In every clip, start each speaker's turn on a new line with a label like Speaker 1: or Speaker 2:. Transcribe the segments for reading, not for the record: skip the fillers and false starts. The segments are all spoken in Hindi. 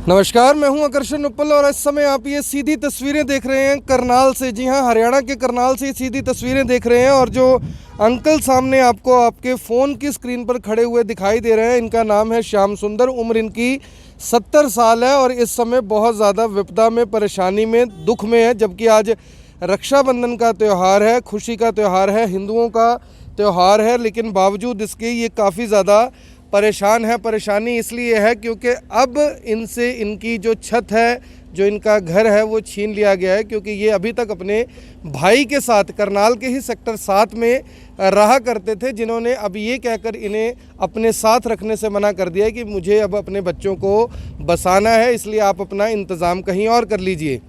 Speaker 1: नमस्कार, मैं हूं आकर्षण उपल और इस समय आप ये सीधी तस्वीरें देख रहे हैं करनाल से। जी हां, हरियाणा के करनाल से सीधी तस्वीरें देख रहे हैं। और जो अंकल सामने आपको आपके फ़ोन की स्क्रीन पर खड़े हुए दिखाई दे रहे हैं, इनका नाम है श्याम सुंदर। उम्र इनकी 70 साल है और इस समय बहुत ज़्यादा विपदा में, परेशानी में, दुख में है। जबकि आज रक्षाबंधन का त्यौहार है, खुशी का त्यौहार है, हिंदुओं का त्यौहार है, लेकिन बावजूद इसके ये काफ़ी ज़्यादा परेशान है। परेशानी इसलिए है क्योंकि अब इनसे इनकी जो छत है, जो इनका घर है, वो छीन लिया गया है। क्योंकि ये अभी तक अपने भाई के साथ करनाल के ही सेक्टर 7 में रहा करते थे, जिन्होंने अब ये कहकर इन्हें अपने साथ रखने से मना कर दिया है कि मुझे अब अपने बच्चों को बसाना है, इसलिए आप अपना इंतज़ाम कहीं और कर लीजिए।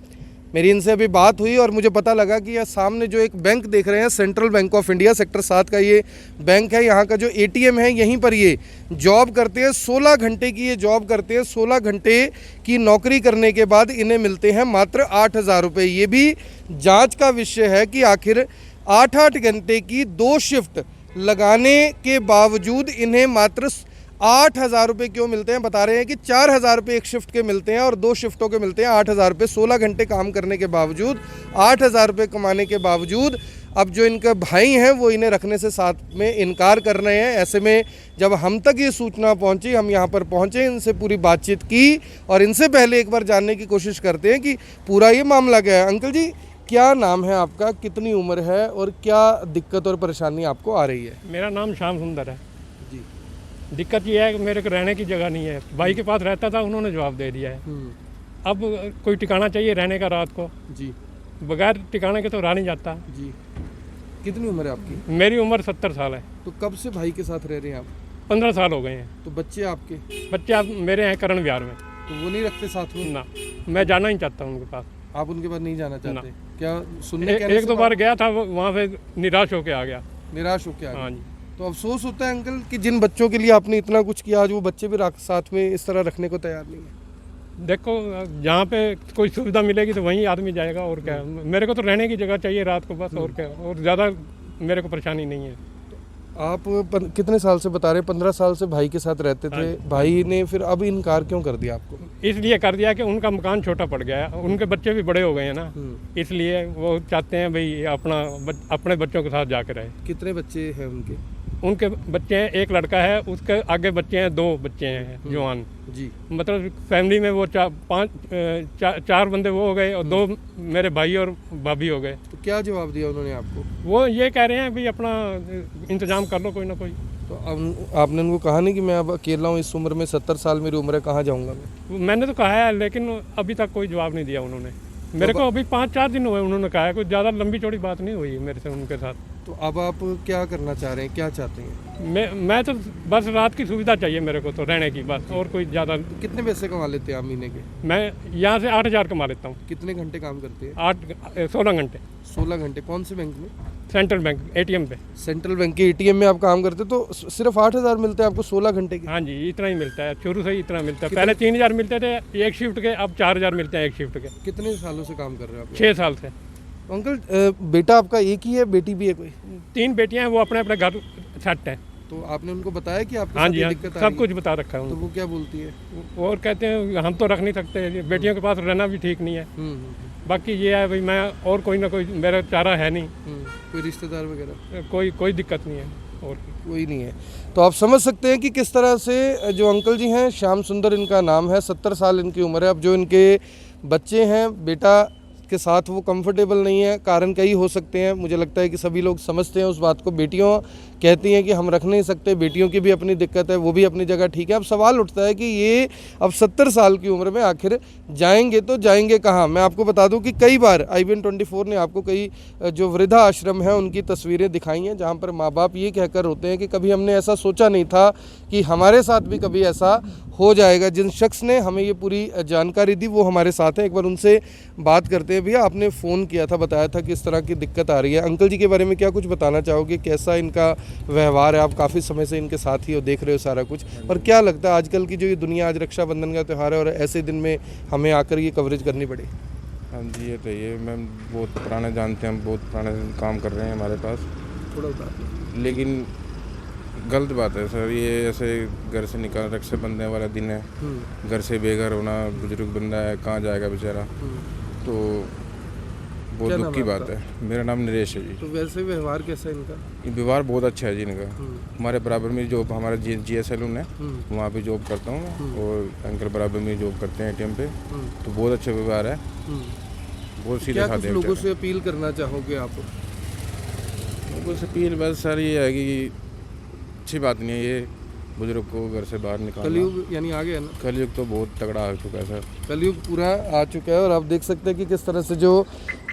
Speaker 1: मेरी इनसे अभी बात हुई और मुझे पता लगा कि यह सामने जो एक बैंक देख रहे हैं, central bank of India sector 7 का ये बैंक है। यहाँ का जो एटीएम है, यहीं पर ये जॉब करते हैं। 16 घंटे की ये जॉब करते हैं। 16 घंटे की नौकरी करने के बाद इन्हें मिलते हैं मात्र 8,000 रुपये। ये भी जांच का विषय है कि आखिर 8-8 घंटे की 2 शिफ्ट लगाने के बावजूद इन्हें मात्र 8,000 रुपये क्यों मिलते हैं। बता रहे हैं कि 4,000 रुपये एक शिफ्ट के मिलते हैं और 2 शिफ्टों के मिलते हैं 8,000 रुपये। 16 घंटे काम करने के बावजूद, 8,000 रुपये कमाने के बावजूद अब जो इनके भाई हैं वो इन्हें रखने से साथ में इनकार कर रहे हैं। ऐसे में जब हम तक ये सूचना पहुंची, हम यहाँ पर पहुंचे, इनसे पूरी बातचीत की और इनसे पहले एक बार जानने की कोशिश करते हैं कि पूरा ये मामला क्या है। अंकल जी, क्या नाम है आपका, कितनी उम्र है और क्या दिक्कत और परेशानी आपको आ रही है?
Speaker 2: मेरा नाम श्याम सुंदर है
Speaker 1: जी।
Speaker 2: दिक्कत ये है कि मेरे को रहने की जगह नहीं है। भाई के पास रहता था, उन्होंने जवाब दे दिया है। अब कोई ठिकाना चाहिए रहने का रात को।
Speaker 1: जी।
Speaker 2: बगैर ठिकाने के तो रहा नहीं जाता।
Speaker 1: जी। कितनी उम्र है आपकी?
Speaker 2: मेरी उम्र 70 साल है।
Speaker 1: तो कब से भाई के साथ रह रहे हैं आप?
Speaker 2: 15 साल हो गए हैं।
Speaker 1: तो बच्चे आपके?
Speaker 2: बच्चे आप मेरे हैं करण विहार में।
Speaker 1: तो वो नहीं रखते साथ में?
Speaker 2: ना, मैं जाना ही चाहता हूँ उनके पास।
Speaker 1: आप उनके पास नहीं जाना चाहते?
Speaker 2: ना।
Speaker 1: क्या सुनने
Speaker 2: एक दो बार गया था, वहाँ पे निराश होके आ गया।
Speaker 1: निराश हो क्या?
Speaker 2: हाँ जी।
Speaker 1: तो अफसोस होता है अंकल कि जिन बच्चों के लिए आपने इतना कुछ किया, आज वो बच्चे भी साथ में इस तरह रखने को तैयार नहीं है।
Speaker 2: देखो, जहाँ पे कोई सुविधा मिलेगी तो वहीं आदमी जाएगा। और क्या, मेरे को तो रहने की जगह चाहिए रात को बस। और क्या, और ज़्यादा मेरे को परेशानी नहीं है।
Speaker 1: आप कितने साल से बता रहे? 15 साल से भाई के साथ रहते थे। भाई ने फिर अब इनकार क्यों कर दिया आपको?
Speaker 2: इसलिए कर दिया कि उनका मकान छोटा पड़ गया है, उनके बच्चे भी बड़े हो गए हैं ना, इसलिए वो चाहते हैं भाई अपने बच्चों के साथ जाकर रहे।
Speaker 1: कितने बच्चे हैं उनके?
Speaker 2: उनके बच्चे हैं, एक लड़का है, उसके आगे बच्चे हैं, 2 बच्चे हैं जवान।
Speaker 1: जी।
Speaker 2: मतलब फैमिली में वो चार बंदे वो हो गए और 2 मेरे भाई और भाभी हो गए।
Speaker 1: तो क्या जवाब दिया उन्होंने आपको?
Speaker 2: वो ये कह रहे हैं भाई अपना इंतजाम कर लो कोई ना कोई।
Speaker 1: तो अब आपने उनको कहा नहीं कि मैं अब अकेला हूँ, इस उम्र में 70 साल मेरी उम्र है, कहाँ जाऊँगा मैं?
Speaker 2: मैंने तो कहा है, लेकिन अभी तक कोई जवाब नहीं दिया उन्होंने। मेरे को अभी 5-4 दिन हुए उन्होंने कहा है, कुछ ज़्यादा लंबी चौड़ी बात नहीं हुई मेरे से उनके साथ।
Speaker 1: तो अब आप क्या करना चाह रहे हैं, क्या चाहते हैं?
Speaker 2: मैं तो बस रात की सुविधा चाहिए मेरे को तो रहने की बस, और कोई ज़्यादा।
Speaker 1: कितने पैसे कमा लेते हैं आप महीने के?
Speaker 2: मैं यहाँ से 8,000 कमा लेता हूँ।
Speaker 1: कितने घंटे काम करते हैं?
Speaker 2: 16 घंटे।
Speaker 1: 16 घंटे? कौन से बैंक में?
Speaker 2: सेंट्रल बैंक एटीएम पे।
Speaker 1: सेंट्रल बैंक के एटीएम में आप काम करते? तो सिर्फ 8,000 मिलते हैं आपको 16 घंटे के?
Speaker 2: हाँ जी, इतना ही मिलता है, शुरू से ही इतना मिलता है। पहले 3,000 मिलते थे एक शिफ्ट के, अब 4,000 मिलते हैं एक शिफ्ट के।
Speaker 1: कितने सालों से काम कर रहे हो आप?
Speaker 2: 6 साल से।
Speaker 1: तो अंकल, बेटा आपका एक ही है, बेटी भी है कोई?
Speaker 2: 3 बेटियां हैं, वो अपने अपने घर सेट हैं।
Speaker 1: तो आपने उनको बताया कि आपको
Speaker 2: हाँ जी,
Speaker 1: दिक्कत आ रही
Speaker 2: सब
Speaker 1: है?
Speaker 2: कुछ बता रखा है
Speaker 1: तो
Speaker 2: उनको।
Speaker 1: वो क्या बोलती है?
Speaker 2: और कहते हैं हम तो रख नहीं सकते, बेटियों के पास रहना भी ठीक नहीं है। बाकी ये है भाई, मैं और कोई ना कोई मेरा चारा है नहीं।
Speaker 1: कोई रिश्तेदार वगैरह?
Speaker 2: कोई दिक्कत नहीं है और
Speaker 1: कोई नहीं है। तो आप समझ सकते हैं कि किस तरह से जो अंकल जी हैं, श्याम सुंदर इनका नाम है, 70 साल इनकी उम्र है। अब जो इनके बच्चे हैं, बेटा के साथ वो कंफर्टेबल नहीं है। कारण कई हो सकते हैं, मुझे लगता है कि सभी लोग समझते हैं उस बात को। बेटियों कहती हैं कि हम रख नहीं सकते, बेटियों की भी अपनी दिक्कत है, वो भी अपनी जगह ठीक है। अब सवाल उठता है कि ये अब 70 साल की उम्र में आखिर जाएंगे तो जाएंगे कहाँ? मैं आपको बता दूं कि कई बार IBN 24 ने आपको कई जो वृद्धा आश्रम है उनकी तस्वीरें दिखाई हैं, जहाँ पर माँ बाप ये कहकर होते हैं कि कभी हमने ऐसा सोचा नहीं था कि हमारे साथ भी कभी ऐसा हो जाएगा। जिन शख्स ने हमें ये पूरी जानकारी दी वो हमारे साथ हैं, एक बार उनसे बात करते हैं। भैया, आपने फ़ोन किया था, बताया था कि इस तरह की दिक्कत आ रही है। अंकल जी के बारे में क्या कुछ बताना चाहोगे? कैसा इनका व्यवहार है? आप काफ़ी समय से इनके साथ ही हो, देख रहे हो सारा कुछ, और क्या लगता है आजकल की जो ये दुनिया, आज रक्षाबंधन का त्यौहार है और ऐसे दिन में हमें आकर ये कवरेज करनी पड़े?
Speaker 3: हाँ जी, ये तो ये मैम बहुत पुराने जानते हैं, हम बहुत पुराने काम कर रहे हैं हमारे पास।
Speaker 1: थोड़ा बता।
Speaker 3: लेकिन गलत बात है सर, ये ऐसे घर से निकाल रक्षाबंधन वाला दिन है, घर से बेघर होना, बुजुर्ग बंदा है, कहाँ जाएगा बेचारा, तो बहुत
Speaker 1: क्या
Speaker 3: दुख
Speaker 1: नाम
Speaker 3: की
Speaker 1: है
Speaker 3: बात
Speaker 1: आपका?
Speaker 3: है। मेरा नाम नरेश है जी।
Speaker 1: तो वैसे व्यवहार कैसा है इनका?
Speaker 3: ये व्यवहार बहुत अच्छा है जी इनका। हमारे बराबर में जॉब, हमारा जी सैलून है, वहाँ पे जॉब करता हूँ मैं, और अंकल बराबर में जॉब करते हैं ATM पे, तो बहुत अच्छा व्यवहार है, बहुत सीधे
Speaker 1: क्या कुछ
Speaker 3: साधे हैं
Speaker 1: लोगों
Speaker 3: बेचारे।
Speaker 1: से अपील करना चाहोगे आप?
Speaker 3: लोगों से अपील बस सर ये है कि अच्छी बात नहीं है ये बुजुर्ग को घर से बाहर निकालना।
Speaker 1: कलयुग यानी आ गया ना,
Speaker 3: कलयुग तो बहुत तगड़ा आ चुका है सर।
Speaker 1: कलयुग पूरा आ चुका है। और आप देख सकते हैं कि किस तरह से जो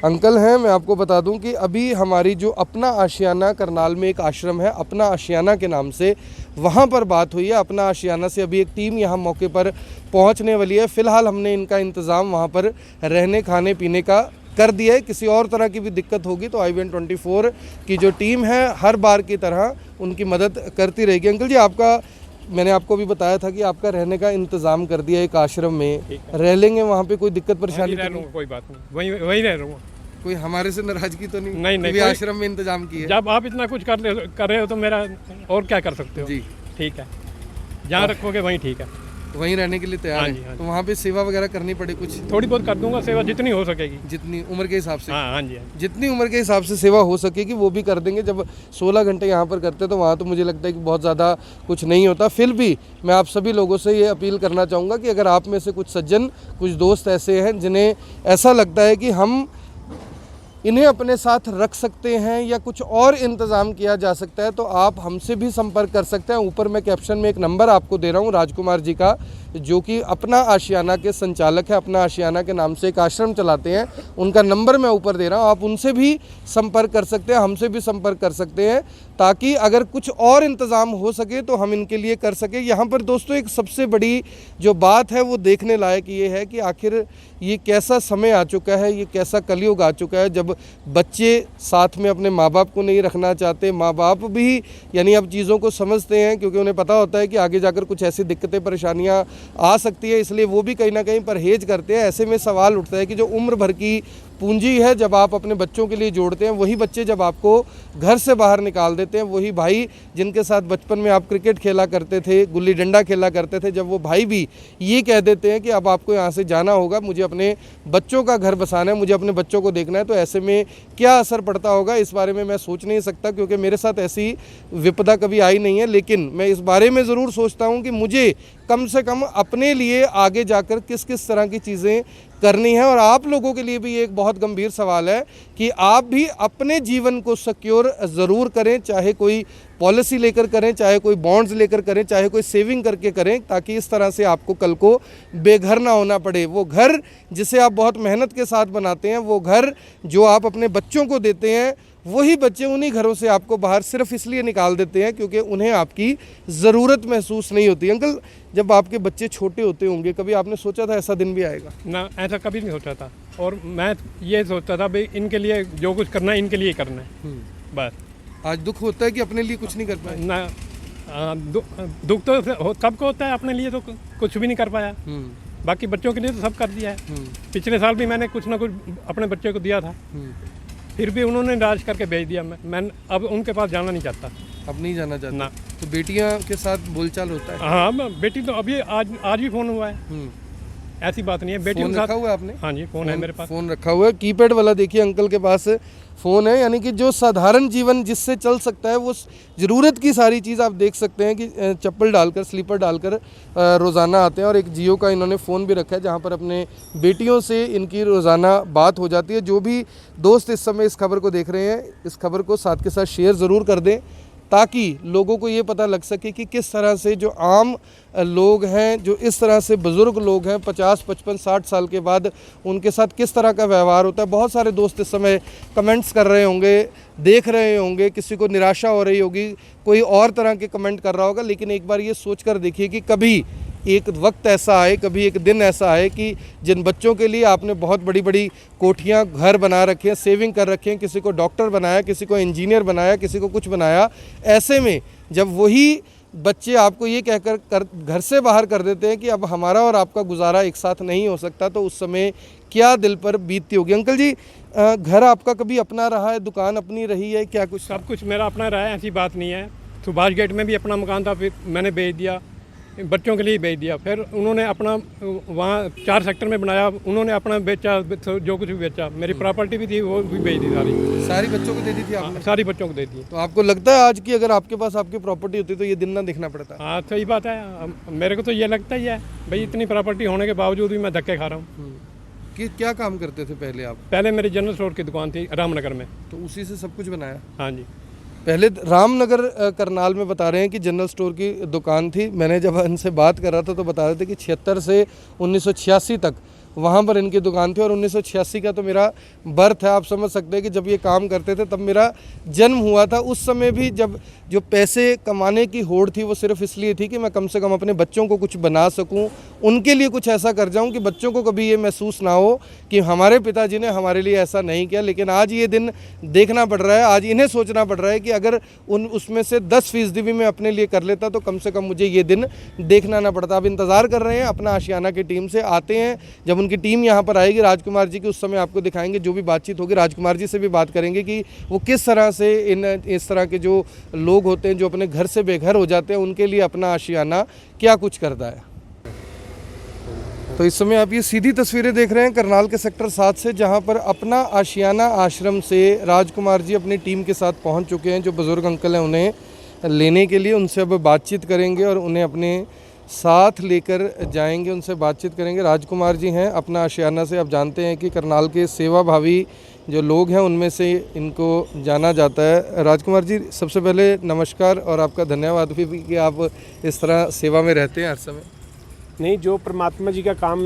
Speaker 1: अंकल हैं, मैं आपको बता दूं कि अभी हमारी जो अपना आशियाना करनाल में एक आश्रम है, अपना आशियाना के नाम से, वहाँ पर बात हुई है। अपना आशियाना से अभी एक टीम यहाँ मौके पर पहुँचने वाली है। फ़िलहाल हमने इनका इंतज़ाम वहाँ पर रहने खाने पीने का कर दिया है। किसी और तरह की भी दिक्कत होगी तो IVN24 की जो टीम है हर बार की तरह उनकी मदद करती रहेगी। अंकल जी, आपका, मैंने आपको भी बताया था कि आपका रहने का इंतज़ाम कर दिया एक आश्रम में, रह लेंगे वहाँ पे, कोई दिक्कत परेशानी तो
Speaker 2: रह
Speaker 1: नहीं?
Speaker 2: लूँगा, कोई बात नहीं, वहीं रह लूँगा।
Speaker 1: कोई हमारे से नाराजगी तो नहीं?
Speaker 2: नहीं,
Speaker 1: कि भी
Speaker 2: कोई-
Speaker 1: आश्रम में इंतजाम किया है?
Speaker 2: जब आप इतना कुछ कर रहे हो तो मेरा और क्या कर सकते हो।
Speaker 1: जी,
Speaker 2: ठीक है, जहाँ रखोगे वहीं ठीक है।
Speaker 1: वहीं रहने के लिए तैयार
Speaker 2: हाँ जी,
Speaker 1: है?
Speaker 2: हाँ जी।
Speaker 1: तो वहाँ पे सेवा वगैरह करनी पड़े कुछ?
Speaker 2: थोड़ी बहुत कर दूंगा सेवा, जितनी हो सकेगी।
Speaker 1: जितनी उम्र के हिसाब से?
Speaker 2: हाँ जी, हाँ जी।
Speaker 1: जितनी उम्र के हिसाब से सेवा हो सकेगी वो भी कर देंगे। जब 16 घंटे यहाँ पर करते हैं तो वहाँ तो मुझे लगता है कि बहुत ज़्यादा कुछ नहीं होता। फिर भी मैं आप सभी लोगों से ये अपील करना चाहूँगा कि अगर आप में से कुछ सज्जन, कुछ दोस्त ऐसे हैं जिन्हें ऐसा लगता है कि हम इन्हें अपने साथ रख सकते हैं या कुछ और इंतज़ाम किया जा सकता है, तो आप हमसे भी संपर्क कर सकते हैं। ऊपर मैं कैप्शन में एक नंबर आपको दे रहा हूँ राजकुमार जी का, जो कि अपना आशियाना के संचालक है, अपना आशियाना के नाम से एक आश्रम चलाते हैं। उनका नंबर मैं ऊपर दे रहा हूँ, आप उनसे भी संपर्क कर सकते हैं, हमसे भी संपर्क कर सकते हैं, ताकि अगर कुछ और इंतज़ाम हो सके तो हम इनके लिए कर सकें। यहाँ पर दोस्तों एक सबसे बड़ी जो बात है वो देखने लायक ये है कि आखिर ये कैसा समय आ चुका है, ये कैसा कलयुग आ चुका है जब बच्चे साथ में अपने माँ बाप को नहीं रखना चाहते। माँ बाप भी यानी अब चीज़ों को समझते हैं, क्योंकि उन्हें पता होता है कि आगे जाकर कुछ ऐसी दिक्कतें परेशानियाँ आ सकती है, इसलिए वो भी कहीं ना कहीं परहेज करते हैं। ऐसे में सवाल उठता है कि जो उम्र भर की पूंजी है जब आप अपने बच्चों के लिए जोड़ते हैं, वही बच्चे जब आपको घर से बाहर निकाल देते हैं, वही भाई जिनके साथ बचपन में आप क्रिकेट खेला करते थे, गुल्ली डंडा खेला करते थे, जब वो भाई भी ये कह देते हैं कि अब आपको यहाँ से जाना होगा, मुझे अपने बच्चों का घर बसाना है, मुझे अपने बच्चों को देखना है, तो ऐसे में क्या असर पड़ता होगा इस बारे में मैं सोच नहीं सकता, क्योंकि मेरे साथ ऐसी विपदा कभी आई नहीं है। लेकिन मैं इस बारे में ज़रूर सोचता हूँ कि मुझे कम से कम अपने लिए आगे जाकर किस किस तरह की चीज़ें करनी है। और आप लोगों के लिए भी ये एक बहुत गंभीर सवाल है कि आप भी अपने जीवन को सिक्योर ज़रूर करें, चाहे कोई पॉलिसी लेकर करें, चाहे कोई बॉन्ड्स लेकर करें, चाहे कोई सेविंग करके करें, ताकि इस तरह से आपको कल को बेघर ना होना पड़े। वो घर जिसे आप बहुत मेहनत के साथ बनाते हैं, वो घर जो आप अपने बच्चों को देते हैं, वही बच्चे उन्हीं घरों से आपको बाहर सिर्फ इसलिए निकाल देते हैं क्योंकि उन्हें आपकी ज़रूरत महसूस नहीं होती। अंकल, जब आपके बच्चे छोटे होते होंगे, कभी आपने सोचा था ऐसा दिन भी आएगा?
Speaker 2: ना, ऐसा कभी नहीं सोचा था। और मैं ये सोचता था भाई इनके लिए जो कुछ करना है इनके लिए करना है बस।
Speaker 1: आज दुख होता है कि अपने लिए कुछ नहीं कर पाए?
Speaker 2: ना, दुख तो सबको होता है, अपने लिए तो कुछ भी नहीं कर पाया। बाकी बच्चों के लिए तो सब कर दिया है। पिछले साल भी मैंने कुछ ना कुछ अपने बच्चे को दिया था, फिर भी उन्होंने नाराज करके भेज दिया। मैं अब उनके पास जाना नहीं चाहता।
Speaker 1: अब नहीं जाना चाहता?
Speaker 2: ना।
Speaker 1: तो बेटियां के साथ बोलचाल होता है?
Speaker 2: हाँ, बेटी तो अभी आज भी फ़ोन हुआ है, ऐसी बात नहीं है। बेटी
Speaker 1: फोन
Speaker 2: के साथ
Speaker 1: रखा हुआ है आपने?
Speaker 2: हाँ जी, फ़ोन है मेरे पास।
Speaker 1: फ़ोन रखा हुआ है, कीपैड वाला। देखिए अंकल के पास फ़ोन है, यानी कि जो साधारण जीवन जिससे चल सकता है, वो ज़रूरत की सारी चीज़ आप देख सकते हैं कि चप्पल डालकर, स्लीपर डालकर रोज़ाना आते हैं। और एक जियो का इन्होंने फ़ोन भी रखा है जहाँ पर अपने बेटियों से इनकी रोज़ाना बात हो जाती है। जो भी दोस्त इस समय इस खबर को देख रहे हैं, इस खबर को साथ के साथ शेयर ज़रूर कर दें, ताकि लोगों को ये पता लग सके कि किस तरह से जो आम लोग हैं, जो इस तरह से बुज़ुर्ग लोग हैं 50, 55, 60 साल के बाद, उनके साथ किस तरह का व्यवहार होता है। बहुत सारे दोस्त इस समय कमेंट्स कर रहे होंगे, देख रहे होंगे, किसी को निराशा हो रही होगी, कोई और तरह के कमेंट कर रहा होगा। लेकिन एक बार ये सोच कर देखिए कि कभी एक वक्त ऐसा आए, कभी एक दिन ऐसा आए कि जिन बच्चों के लिए आपने बहुत बड़ी बड़ी कोठियाँ, घर बना रखे हैं, सेविंग कर रखे हैं, किसी को डॉक्टर बनाया, किसी को इंजीनियर बनाया, किसी को कुछ बनाया, ऐसे में जब वही बच्चे आपको ये कहकर घर से बाहर कर देते हैं कि अब हमारा और आपका गुजारा एक साथ नहीं हो सकता, तो उस समय क्या दिल पर बीतती होगी। अंकल जी, घर आपका कभी अपना रहा है, दुकान अपनी रही है, क्या कुछ?
Speaker 2: सब कुछ मेरा अपना रहा है, ऐसी बात नहीं है। सुभाष गेट में भी अपना मकान था, फिर मैंने बेच दिया, बच्चों के लिए बेच दिया। फिर उन्होंने अपना वहाँ 4 सेक्टर में बनाया, उन्होंने अपना बेचा, जो कुछ भी बेचा। मेरी प्रॉपर्टी भी थी वो भी बेच दी
Speaker 1: सारी बच्चों को दे दी थी आपने?
Speaker 2: सारी बच्चों को दे दी।
Speaker 1: तो आपको लगता है आज की अगर आपके पास आपकी प्रॉपर्टी होती तो ये दिन ना देखना पड़ता?
Speaker 2: हाँ सही बात है, मेरे को तो ये लगता ही है भाई, इतनी प्रॉपर्टी होने के बावजूद भी मैं धक्के खा रहा हूँ।
Speaker 1: कि क्या काम करते थे पहले आप?
Speaker 2: पहले मेरी जनरल स्टोर की दुकान थी रामनगर में।
Speaker 1: तो उसी से सब कुछ बनाया?
Speaker 2: हाँ जी।
Speaker 1: पहले रामनगर करनाल में बता रहे हैं कि जनरल स्टोर की दुकान थी। मैंने जब इनसे बात कर रहा था तो बता रहे थे कि 76 से 1986 तक वहाँ पर इनकी दुकान थी, और 1986 का तो मेरा बर्थ है। आप समझ सकते हैं कि जब ये काम करते थे तब मेरा जन्म हुआ था। उस समय भी जब जो पैसे कमाने की होड़ थी वो सिर्फ इसलिए थी कि मैं कम से कम अपने बच्चों को कुछ बना सकूं, उनके लिए कुछ ऐसा कर जाऊं कि बच्चों को कभी ये महसूस ना हो कि हमारे पिताजी ने हमारे लिए ऐसा नहीं किया। लेकिन आज ये दिन देखना पड़ रहा है, आज इन्हें सोचना पड़ रहा है कि अगर उसमें से 10% भी मैं अपने लिए कर लेता तो कम से कम मुझे ये दिन देखना ना पड़ता। अब इंतज़ार कर रहे हैं अपना आशियाना की टीम से, आते हैं जब उनकी टीम यहाँ पर आएगी राजकुमार जी की, उस समय आपको दिखाएंगे। जो भी बातचीत होगी राजकुमार जी से भी बात करेंगे कि वो किस तरह से इस तरह के जो लोग होते हैं जो अपने घर से बेघर हो जाते हैं उनके लिए अपना आशियाना क्या कुछ करता है। तो इस समय आप ये सीधी तस्वीरें देख रहे हैं करनाल के सेक्टर 7 से, जहां पर अपना आशियाना आश्रम से राजकुमार जी अपनी टीम के साथ पहुंच चुके हैं। जो बुज़ुर्ग अंकल हैं उन्हें लेने के लिए, उनसे अब बातचीत करेंगे और उन्हें अपने साथ लेकर जाएंगे, उनसे बातचीत करेंगे। राजकुमार जी हैं अपना आशियाना से। आप जानते हैं कि करनाल के सेवा भावी जो लोग हैं उनमें से इनको जाना जाता है। राजकुमार जी सबसे पहले नमस्कार और आपका धन्यवाद भी कि आप इस तरह सेवा में रहते हैं हर समय।
Speaker 4: नहीं, जो परमात्मा जी का काम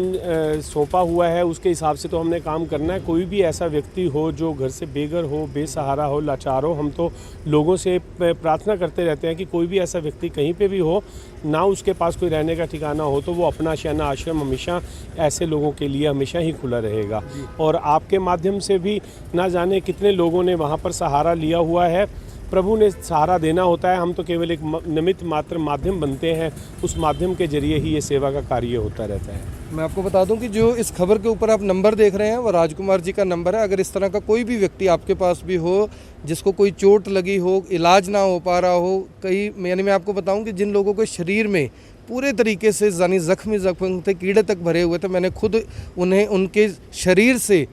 Speaker 4: सौंपा हुआ है उसके हिसाब से तो हमने काम करना है। कोई भी ऐसा व्यक्ति हो जो घर से बेघर हो, बेसहारा हो, लाचार हो, हम तो लोगों से प्रार्थना करते रहते हैं कि कोई भी ऐसा व्यक्ति कहीं पे भी हो, ना उसके पास कोई रहने का ठिकाना हो, तो वो अपना आशियाना आश्रम हमेशा ऐसे लोगों के लिए हमेशा ही खुला रहेगा। और आपके माध्यम से भी ना जाने कितने लोगों ने वहाँ पर सहारा लिया हुआ है। प्रभु ने सहारा देना होता है, हम तो केवल एक निमित्त मात्र माध्यम बनते हैं, उस माध्यम के जरिए ही ये सेवा का कार्य होता रहता है।
Speaker 1: मैं आपको बता दूं कि जो इस खबर के ऊपर आप नंबर देख रहे हैं वो राजकुमार जी का नंबर है। अगर इस तरह का कोई भी व्यक्ति आपके पास भी हो जिसको कोई चोट लगी हो, इलाज ना हो पा रहा हो, कहीं यानी मैं आपको बताऊं कि जिन लोगों के शरीर में पूरे तरीके से यानी जख्म थे, कीड़े तक भरे हुए थे, मैंने खुद उन्हें उनके शरीर से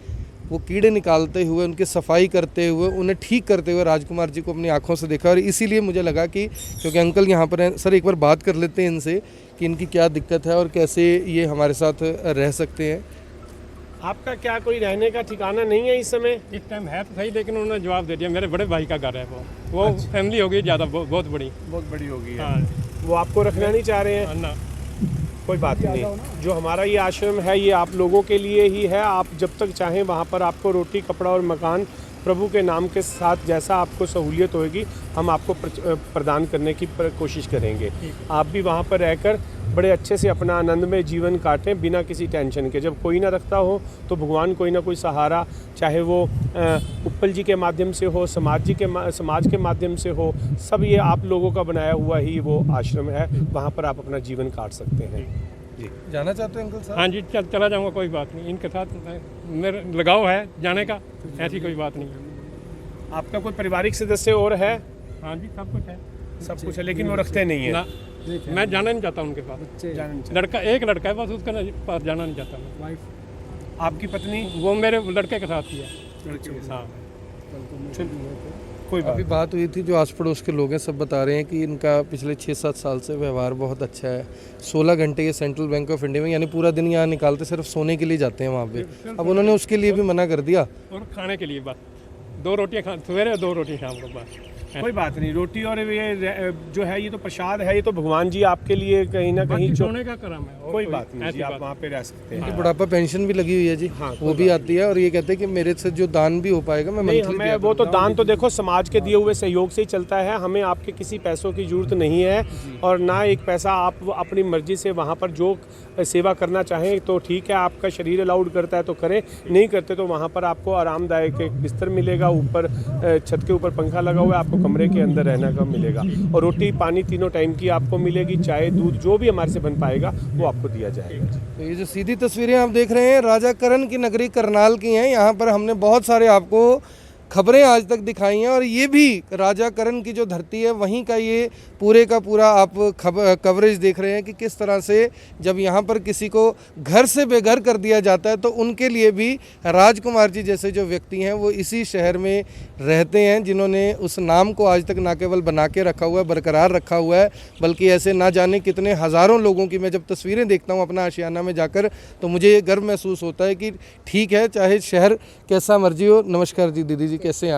Speaker 1: वो कीड़े निकालते हुए, उनकी सफाई करते हुए, उन्हें ठीक करते हुए राजकुमार जी को अपनी आंखों से देखा। और इसीलिए मुझे लगा कि क्योंकि अंकल यहाँ पर हैं, सर एक बार बात कर लेते हैं इनसे कि इनकी क्या दिक्कत है और कैसे ये हमारे साथ रह सकते हैं।
Speaker 4: आपका क्या कोई रहने का ठिकाना नहीं है इस समय?
Speaker 2: इस टाइम है तो सही, लेकिन उन्होंने जवाब दे दिया। मेरे बड़े भाई का घर है वो अच्छा। फैमिली होगी ज़्यादा, बहुत बड़ी होगी।
Speaker 4: हाँ, वो आपको रखना नहीं चाह रहे हैं ना? कोई बात नहीं, जो हमारा ये आश्रम है ये आप लोगों के लिए ही है। आप जब तक चाहें वहाँ पर आपको रोटी, कपड़ा और मकान प्रभु के नाम के साथ जैसा आपको सहूलियत होगी हम आपको प्रदान करने की कोशिश करेंगे। आप भी वहाँ पर रहकर बड़े अच्छे से अपना आनंदमय जीवन काटें बिना किसी टेंशन के। जब कोई ना रखता हो तो भगवान कोई ना कोई सहारा, चाहे वो उप्पल जी के माध्यम से हो, समाज के माध्यम से हो, सब ये आप लोगों का बनाया हुआ ही वो आश्रम है। वहाँ पर आप अपना जीवन काट सकते हैं। जी,
Speaker 1: जाना चाहते हैं अंकल साहब?
Speaker 2: हाँ जी, चला जाऊँगा, कोई बात नहीं। इनके साथ मेरा लगाव है जाने का, ऐसी कोई बात नहीं है।
Speaker 4: आपका कोई पारिवारिक सदस्य और है?
Speaker 2: हाँ जी, सब कुछ है,
Speaker 4: सब कुछ है, लेकिन वो रखते नहीं है
Speaker 2: ना। मैं जाना नहीं चाहता उनके पास। एक लड़का है बस, उसका पास जाना नहीं चाहता मैं।
Speaker 4: आपकी पत्नी?
Speaker 2: वो मेरे लड़के के साथ ही है। हाँ,
Speaker 4: कोई
Speaker 1: अभी बात हुई थी, जो आस पड़ोस के लोग हैं सब बता रहे हैं कि इनका पिछले 6-7 साल से व्यवहार बहुत अच्छा है। 16 घंटे ये सेंट्रल बैंक ऑफ इंडिया में यानी पूरा दिन यहाँ निकालते, सिर्फ सोने के लिए जाते हैं वहाँ पे। अब उन्होंने उसके लिए भी मना कर दिया
Speaker 2: और खाने के लिए बस 2 रोटियाँ सवेरे और 2 रोटी शाम को बस।
Speaker 4: कोई बात नहीं, रोटी और ये जो है ये तो प्रसाद है, ये तो भगवान जी आपके लिए कहीं ना कहीं
Speaker 2: सोने का करम है।
Speaker 4: कोई बात नहीं जी, आप वहाँ पे रह सकते हैं।
Speaker 1: बुढ़ापा पेंशन भी लगी हुई है जी। हाँ, वो भी आती है और ये कहते हैं कि मेरे से जो दान भी हो पाएगा मैं
Speaker 4: नहीं, हमें वो तो दान तो देखो समाज के दिए हुए सहयोग से ही चलता है। हमें आपके किसी पैसों की जरूरत नहीं है और ना एक पैसा। आप अपनी मर्जी से वहाँ पर जो सेवा करना चाहें तो ठीक है, आपका शरीर अलाउड करता है तो करें, नहीं करते तो वहाँ पर आपको आरामदायक एक बिस्तर मिलेगा, ऊपर छत के ऊपर पंखा लगा हुआ है, आपको कमरे के अंदर रहने का मिलेगा और रोटी पानी तीनों टाइम की आपको मिलेगी, चाय दूध जो भी हमारे से बन पाएगा वो आपको दिया जाएगा।
Speaker 1: तो ये जो सीधी तस्वीरें आप देख रहे हैं राजा करण की नगरी करनाल की हैं। यहाँ पर हमने बहुत सारे आपको खबरें आज तक दिखाई हैं और ये भी राजा करण की जो धरती है वहीं का ये पूरे का पूरा आप कवरेज देख रहे हैं कि किस तरह से जब यहाँ पर किसी को घर से बेघर कर दिया जाता है तो उनके लिए भी राजकुमार जी जैसे जो व्यक्ति हैं वो इसी शहर में रहते हैं, जिन्होंने उस नाम को आज तक ना केवल बना के रखा हुआ है, बरकरार रखा हुआ है, बल्कि ऐसे ना जाने कितने हज़ारों लोगों की मैं जब तस्वीरें देखता हूँ अपना आशियाना में जाकर तो मुझे ये गर्व महसूस होता है कि ठीक है, चाहे शहर कैसा मर्जी हो। नमस्कार जी, दीदी जी कैसे हैं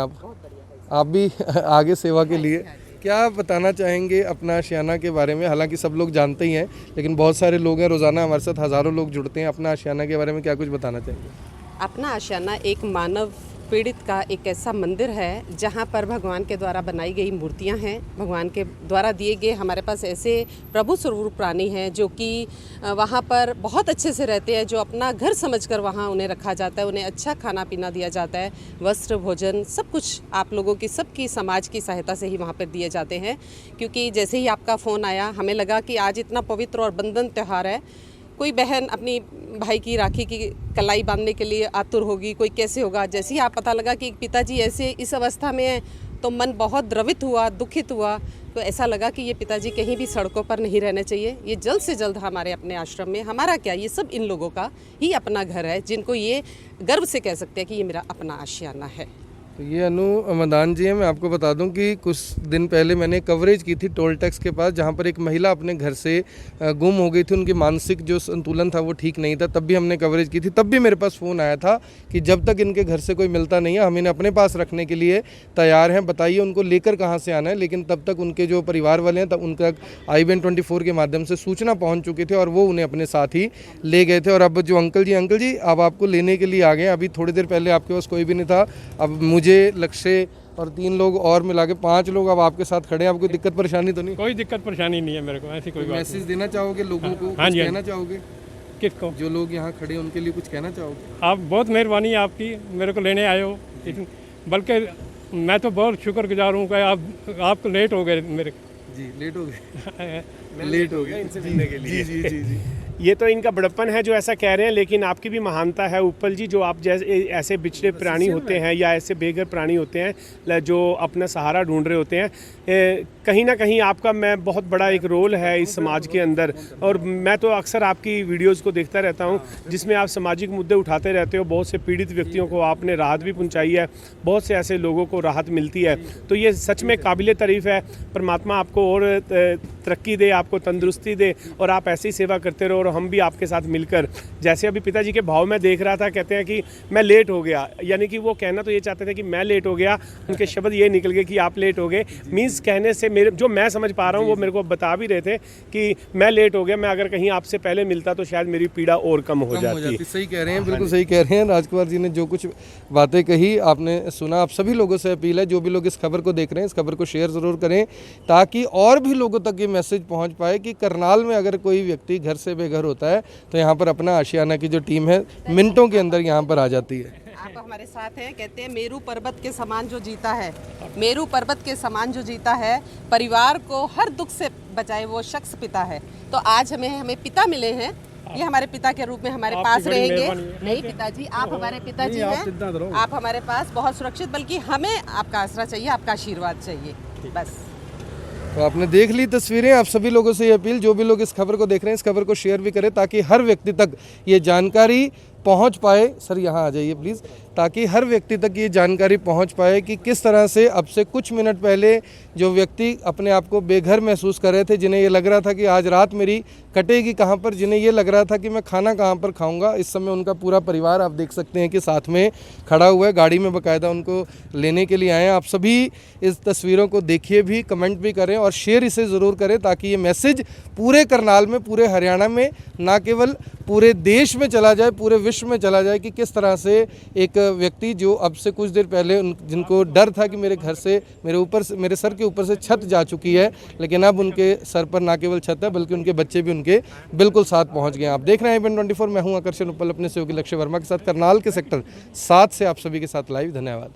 Speaker 1: आप भी आगे सेवा के लिए क्या बताना चाहेंगे अपना आशियाना के बारे में? हालांकि सब लोग जानते ही हैं, लेकिन बहुत सारे लोग हैं, रोज़ाना हमारे साथ हज़ारों लोग जुड़ते हैं। अपना आशियाना के बारे में क्या कुछ बताना चाहेंगे?
Speaker 5: अपना आशियाना एक मानव पीड़ित का एक ऐसा मंदिर है जहाँ पर भगवान के द्वारा बनाई गई मूर्तियाँ हैं, भगवान के द्वारा दिए गए हमारे पास ऐसे प्रभु स्वरूप प्राणी हैं जो कि वहाँ पर बहुत अच्छे से रहते हैं, जो अपना घर समझकर वहाँ उन्हें रखा जाता है, उन्हें अच्छा खाना पीना दिया जाता है, वस्त्र भोजन सब कुछ आप लोगों की सबकी समाज की सहायता से ही वहाँ पर दिए जाते हैं। क्योंकि जैसे ही आपका फ़ोन आया हमें लगा कि आज इतना पवित्र और बंधन त्यौहार है, कोई बहन अपनी भाई की राखी की कलाई बांधने के लिए आतुर होगी, कोई कैसे होगा। जैसे ही आप पता लगा कि पिताजी ऐसे इस अवस्था में हैं तो मन बहुत द्रवित हुआ, दुखित हुआ। तो ऐसा लगा कि ये पिताजी कहीं भी सड़कों पर नहीं रहने चाहिए, ये जल्द से जल्द हमारे अपने आश्रम में, हमारा क्या ये सब इन लोगों का ही अपना घर है, जिनको ये गर्व से कह सकते हैं कि ये मेरा अपना आशियाना है।
Speaker 1: तो ये अनु मदान जी हैं। मैं आपको बता दूं कि कुछ दिन पहले मैंने कवरेज की थी टोल टैक्स के पास, जहां पर एक महिला अपने घर से गुम हो गई थी, उनकी मानसिक जो संतुलन था वो ठीक नहीं था। तब भी हमने कवरेज की थी, तब भी मेरे पास फ़ोन आया था कि जब तक इनके घर से कोई मिलता नहीं है हम इन्हें अपने पास रखने के लिए तैयार हैं, बताइए उनको लेकर कहाँ से आना है। लेकिन तब तक उनके जो परिवार वाले हैं तब उनका i24 के माध्यम से सूचना पहुँच चुकी थी और वो उन्हें अपने साथ ही ले गए थे। और अब जो अंकल जी अब आपको लेने के लिए आ गए। अभी थोड़ी देर पहले आपके पास कोई भी नहीं था, अब मुझे लक्ष्य और 3 लोग और मिला के 5 लोग अब आपके साथ खड़े हैं। आपको दिक्कत परेशानी तो नहीं?
Speaker 2: कोई दिक्कत परेशानी नहीं है मेरे को, ऐसी कोई बात
Speaker 1: मैसेज देना चाहोगे लोगों को?
Speaker 2: हाँ
Speaker 1: कुछ
Speaker 2: जी,
Speaker 1: कहना चाहोगे?
Speaker 2: किसको?
Speaker 1: जो लोग यहाँ खड़े हैं उनके लिए कुछ कहना चाहोगे?
Speaker 2: आप बहुत मेहरबानी है आपकी, मेरे को लेने आए हो। बल्कि मैं तो बहुत शुक्रगुजार हूँ कि आप लेट हो गए मेरे।
Speaker 1: जी लेट हो गए लेट हो गए
Speaker 4: इनसे मिलने के लिए।
Speaker 1: जी जी जी जी
Speaker 4: ये तो इनका बड़प्पन है जो ऐसा कह रहे हैं, लेकिन आपकी भी महानता है उपल जी। जो आप जैसे ऐसे बिछड़े प्राणी होते हैं या ऐसे बेघर प्राणी होते हैं जो अपना सहारा ढूंढ रहे होते हैं, कहीं ना कहीं आपका मैं बहुत बड़ा एक रोल है इस समाज के अंदर। और मैं तो अक्सर आपकी वीडियोस को देखता रहता हूं जिसमें आप सामाजिक मुद्दे उठाते रहते हो। बहुत से पीड़ित व्यक्तियों को आपने राहत भी पहुंचाई है, बहुत से ऐसे लोगों को राहत मिलती है। तो ये सच में काबिल तारीफ़ है। परमात्मा आपको और तरक्की दे, आपको तंदुरुस्ती दे और आप ऐसी ही सेवा करते रहो। और हम भी आपके साथ मिलकर, जैसे अभी पिताजी के भाव में देख रहा था, कहते हैं कि मैं लेट हो गया, यानी कि वो कहना तो ये चाहते थे कि मैं लेट हो गया, उनके शब्द ये निकल गए कि आप लेट हो गए। मीन्स कहने से मेरे जो मैं समझ पा रहा हूँ वो मेरे को बता भी रहे थे कि मैं लेट हो गया, मैं अगर कहीं आपसे पहले मिलता तो शायद मेरी पीड़ा और कम हो जाती।
Speaker 1: सही कह रहे हैं, बिल्कुल सही कह रहे हैं। राजकुमार जी ने जो कुछ बातें कही आपने सुना। आप सभी लोगों से अपील है, जो भी लोग इस खबर को देख रहे हैं इस खबर को शेयर ज़रूर करें ताकि और भी लोगों तक ये मैसेज पहुंच पाए कि करनाल में अगर कोई व्यक्ति घर से बेघर होता है तो यहाँ पर अपना आशियाना की जो टीम है मिनटों के अंदर यहाँ पर आ जाती है।
Speaker 5: आप हमारे साथ हैं, कहते हैं मेरू पर्वत के समान जो जीता है, मेरू पर्वत के समान जो जीता है, परिवार को हर दुख से बचाए वो शख्स पिता है। तो आज हमें पिता मिले हैं, ये हमारे पिता के रूप में हमारे पास रहेंगे। नहीं पिताजी, आप हमारे पिताजी हैं, आप हमारे पास बहुत सुरक्षित, बल्कि हमें आपका आसरा चाहिए, आपका आशीर्वाद चाहिए बस।
Speaker 1: तो आपने देख ली तस्वीरें। आप सभी लोगों से ये अपील, जो भी लोग इस खबर को देख रहे हैं इस खबर को शेयर भी करें ताकि हर व्यक्ति तक ये जानकारी पहुंच पाए। सर यहाँ आ जाइए प्लीज़, ताकि हर व्यक्ति तक ये जानकारी पहुंच पाए कि किस तरह से अब से कुछ मिनट पहले जो व्यक्ति अपने आप को बेघर महसूस कर रहे थे, जिन्हें ये लग रहा था कि आज रात मेरी कटेगी कहाँ पर, जिन्हें ये लग रहा था कि मैं खाना कहाँ पर खाऊंगा, इस समय उनका पूरा परिवार आप देख सकते हैं कि साथ में खड़ा हुआ है, गाड़ी में बाकायदा उनको लेने के लिए आए हैं। आप सभी इस तस्वीरों को देखिए भी, कमेंट भी करें और शेयर इसे ज़रूर करें ताकि ये मैसेज पूरे करनाल में, पूरे हरियाणा में, ना केवल पूरे देश में चला जाए, पूरे विश्व में चला जाए कि किस तरह से एक व्यक्ति जो अब से कुछ देर पहले जिनको डर था कि मेरे घर से, मेरे सर के ऊपर से छत जा चुकी है, लेकिन अब उनके सर पर ना केवल छत है बल्कि उनके बच्चे भी उनके बिल्कुल साथ पहुंच गए। आप देख रहे हैं i24, मैं हूं आकर्षण उपल अपने सहयोगी लक्ष्य वर्मा के साथ करनाल के सेक्टर 7 से आप सभी के साथ लाइव। धन्यवाद।